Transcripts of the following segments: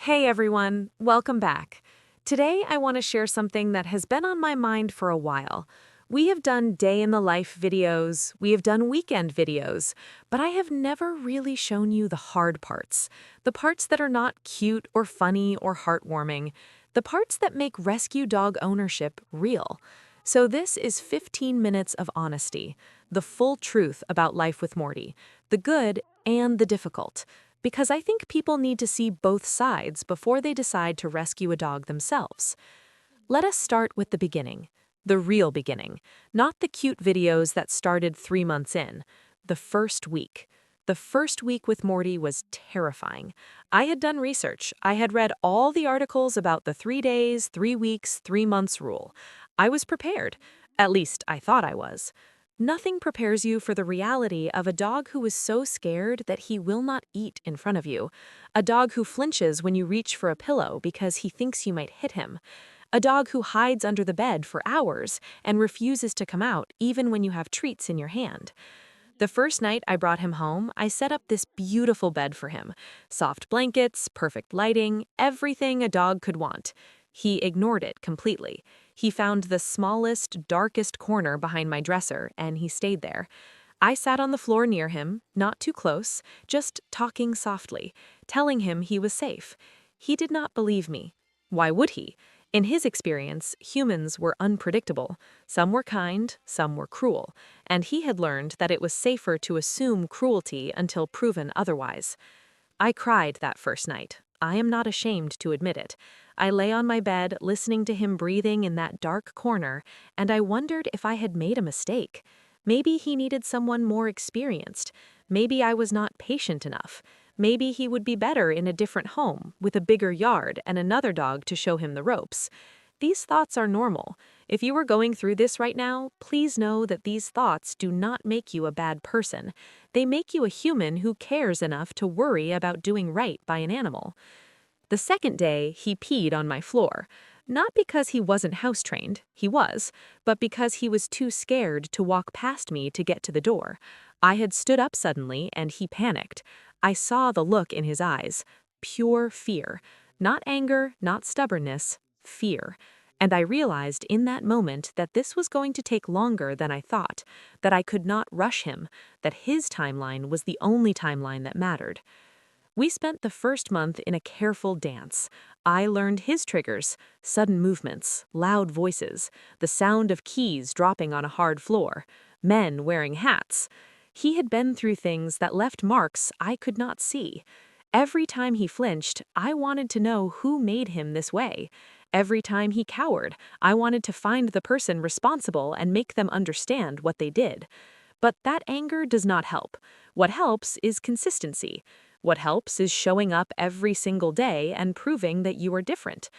Hey everyone, welcome back. Today I want to share something that has been on my mind for a while. We have done day in the life videos, we have done weekend videos, but I have never really shown you the hard parts. The parts that are not cute or funny or heartwarming. The parts that make rescue dog ownership real. So this is 15 minutes of honesty, the full truth about life with Morty, the good and the difficult. Because I think people need to see both sides before they decide to rescue a dog themselves. Let us start with the beginning. The real beginning. Not the cute videos that started 3 months in. The first week. The first week with Morty was terrifying. I had done research. I had read all the articles about the 3 days, 3 weeks, 3 months rule. I was prepared. At least I thought I was. Nothing prepares you for the reality of a dog who is so scared that he will not eat in front of you. A dog who flinches when you reach for a pillow because he thinks you might hit him. A dog who hides under the bed for hours and refuses to come out even when you have treats in your hand. The first night I brought him home, I set up this beautiful bed for him. Soft blankets, perfect lighting, everything a dog could want. He ignored it completely. He found the smallest, darkest corner behind my dresser, and he stayed there. I sat on the floor near him, not too close, just talking softly, telling him he was safe. He did not believe me. Why would he? In his experience, humans were unpredictable. Some were kind, some were cruel, and he had learned that it was safer to assume cruelty until proven otherwise. I cried that first night. I am not ashamed to admit it. I lay on my bed, listening to him breathing in that dark corner, and I wondered if I had made a mistake. Maybe he needed someone more experienced. Maybe I was not patient enough. Maybe he would be better in a different home, with a bigger yard and another dog to show him the ropes. These thoughts are normal. If you are going through this right now, please know that these thoughts do not make you a bad person. They make you a human who cares enough to worry about doing right by an animal. The second day, he peed on my floor. Not because he wasn't house-trained, he was, but because he was too scared to walk past me to get to the door. I had stood up suddenly, and he panicked. I saw the look in his eyes. Pure fear. Not anger, not stubbornness, fear. And I realized in that moment that this was going to take longer than I thought, that I could not rush him, that his timeline was the only timeline that mattered. We spent the first month in a careful dance. I learned his triggers, sudden movements, loud voices, the sound of keys dropping on a hard floor, men wearing hats. He had been through things that left marks I could not see. Every time he flinched, I wanted to know who made him this way. Every time he cowered, I wanted to find the person responsible and make them understand what they did. But that anger does not help. What helps is consistency. What helps is showing up every single day and proving that you are different.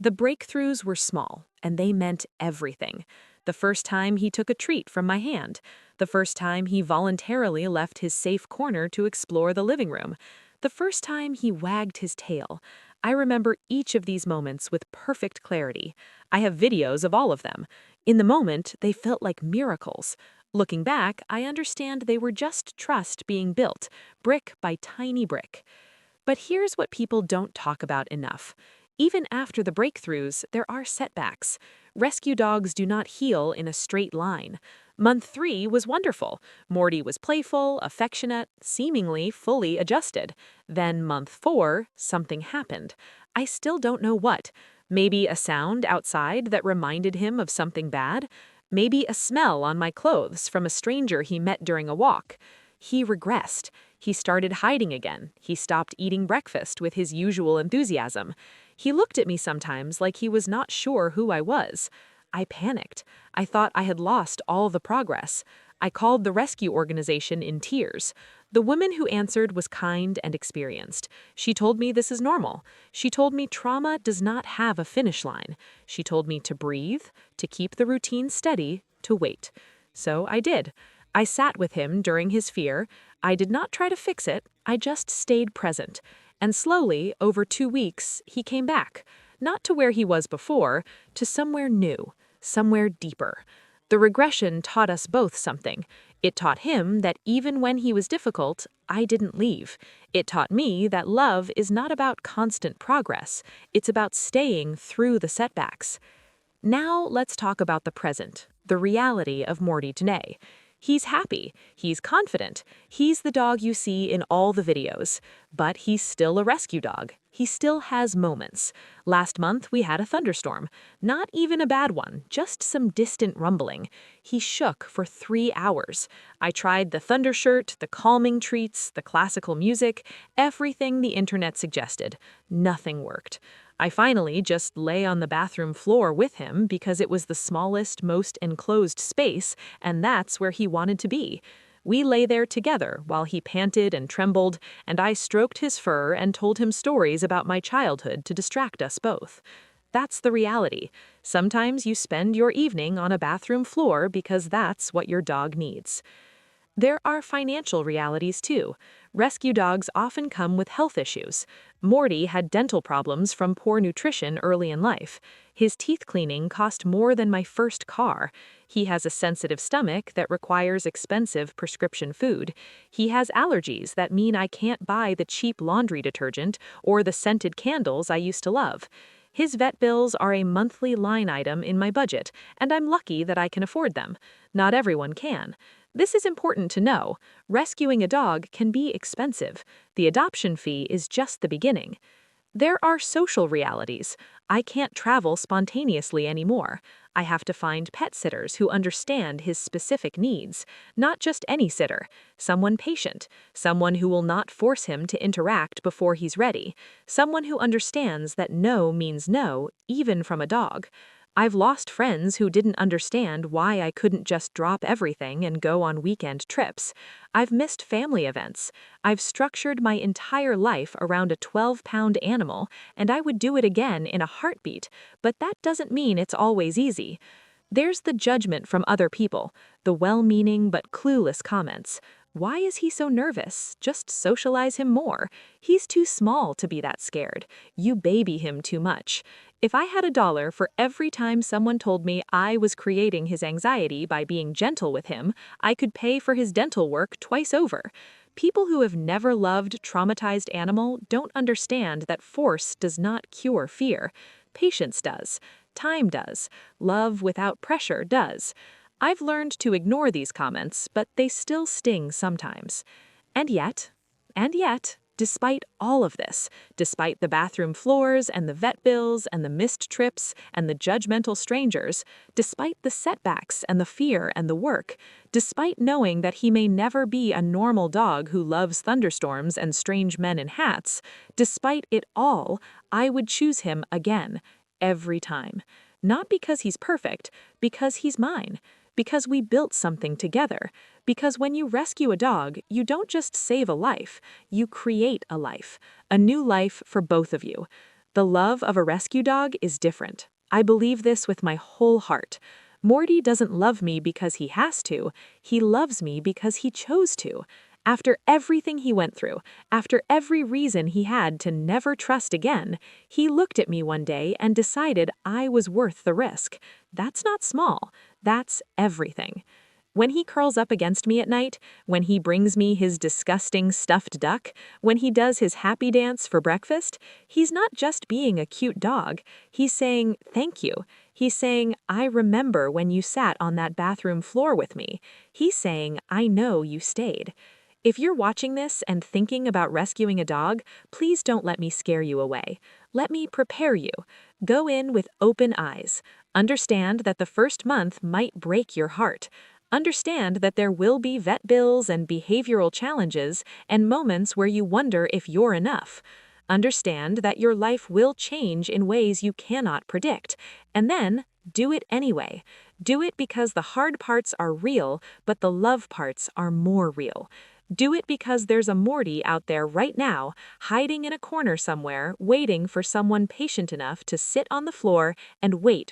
The breakthroughs were small, and they meant everything. The first time he took a treat from my hand. The first time he voluntarily left his safe corner to explore the living room. The first time he wagged his tail. I remember each of these moments with perfect clarity. I have videos of all of them. In the moment, they felt like miracles. Looking back, I understand they were just trust being built, brick by tiny brick. But here's what people don't talk about enough. Even after the breakthroughs, there are setbacks. Rescue dogs do not heal in a straight line. Month 3 was wonderful. Morty was playful, affectionate, seemingly fully adjusted. Then month 4, something happened. I still don't know what. Maybe a sound outside that reminded him of something bad. Maybe a smell on my clothes from a stranger he met during a walk. He regressed. He started hiding again. He stopped eating breakfast with his usual enthusiasm. He looked at me sometimes like he was not sure who I was. I panicked. I thought I had lost all the progress. I called the rescue organization in tears. The woman who answered was kind and experienced. She told me this is normal. She told me trauma does not have a finish line. She told me to breathe, to keep the routine steady, to wait. So I did. I sat with him during his fear. I did not try to fix it. I just stayed present. And slowly, over 2 weeks, he came back. Not to where he was before, to somewhere new, somewhere deeper. The regression taught us both something. It taught him that even when he was difficult, I didn't leave. It taught me that love is not about constant progress, it's about staying through the setbacks. Now let's talk about the present, the reality of Morty today. He's happy, he's confident, he's the dog you see in all the videos, but he's still a rescue dog. He still has moments. Last month we had a thunderstorm. Not even a bad one, just some distant rumbling. He shook for 3 hours. I tried the thunder shirt, the calming treats, the classical music, everything the internet suggested. Nothing worked. I finally just lay on the bathroom floor with him because it was the smallest, most enclosed space, and that's where he wanted to be. We lay there together while he panted and trembled, and I stroked his fur and told him stories about my childhood to distract us both. That's the reality. Sometimes you spend your evening on a bathroom floor because that's what your dog needs. There are financial realities too. Rescue dogs often come with health issues. Morty had dental problems from poor nutrition early in life. His teeth cleaning cost more than my first car. He has a sensitive stomach that requires expensive prescription food. He has allergies that mean I can't buy the cheap laundry detergent or the scented candles I used to love. His vet bills are a monthly line item in my budget, and I'm lucky that I can afford them. Not everyone can. This is important to know. Rescuing a dog can be expensive. The adoption fee is just the beginning. There are social realities. I can't travel spontaneously anymore. I have to find pet sitters who understand his specific needs. Not just any sitter, someone patient, someone who will not force him to interact before he's ready, someone who understands that no means no, even from a dog. I've lost friends who didn't understand why I couldn't just drop everything and go on weekend trips. I've missed family events. I've structured my entire life around a 12-pound animal, and I would do it again in a heartbeat, but that doesn't mean it's always easy. There's the judgment from other people, the well-meaning but clueless comments. Why is he so nervous? Just socialize him more. He's too small to be that scared. You baby him too much. If I had $1 for every time someone told me I was creating his anxiety by being gentle with him, I could pay for his dental work twice over. People who have never loved traumatized animal don't understand that force does not cure fear. Patience does. Time does. Love without pressure does. I've learned to ignore these comments, but they still sting sometimes. And yet, despite all of this, despite the bathroom floors and the vet bills and the missed trips and the judgmental strangers, despite the setbacks and the fear and the work, despite knowing that he may never be a normal dog who loves thunderstorms and strange men in hats, despite it all, I would choose him again, every time. Not because he's perfect, because he's mine. Because we built something together. Because when you rescue a dog, you don't just save a life, you create a life. A new life for both of you. The love of a rescue dog is different. I believe this with my whole heart. Morty doesn't love me because he has to. He loves me because he chose to. After everything he went through, after every reason he had to never trust again, he looked at me one day and decided I was worth the risk. That's not small. That's everything. When he curls up against me at night, when he brings me his disgusting stuffed duck, when he does his happy dance for breakfast, he's not just being a cute dog. He's saying, thank you. He's saying, I remember when you sat on that bathroom floor with me. He's saying, I know you stayed. If you're watching this and thinking about rescuing a dog, please don't let me scare you away. Let me prepare you. Go in with open eyes. Understand that the first month might break your heart. Understand that there will be vet bills and behavioral challenges and moments where you wonder if you're enough. Understand that your life will change in ways you cannot predict. And then, do it anyway. Do it because the hard parts are real, but the love parts are more real. Do it because there's a Morty out there right now, hiding in a corner somewhere, waiting for someone patient enough to sit on the floor and wait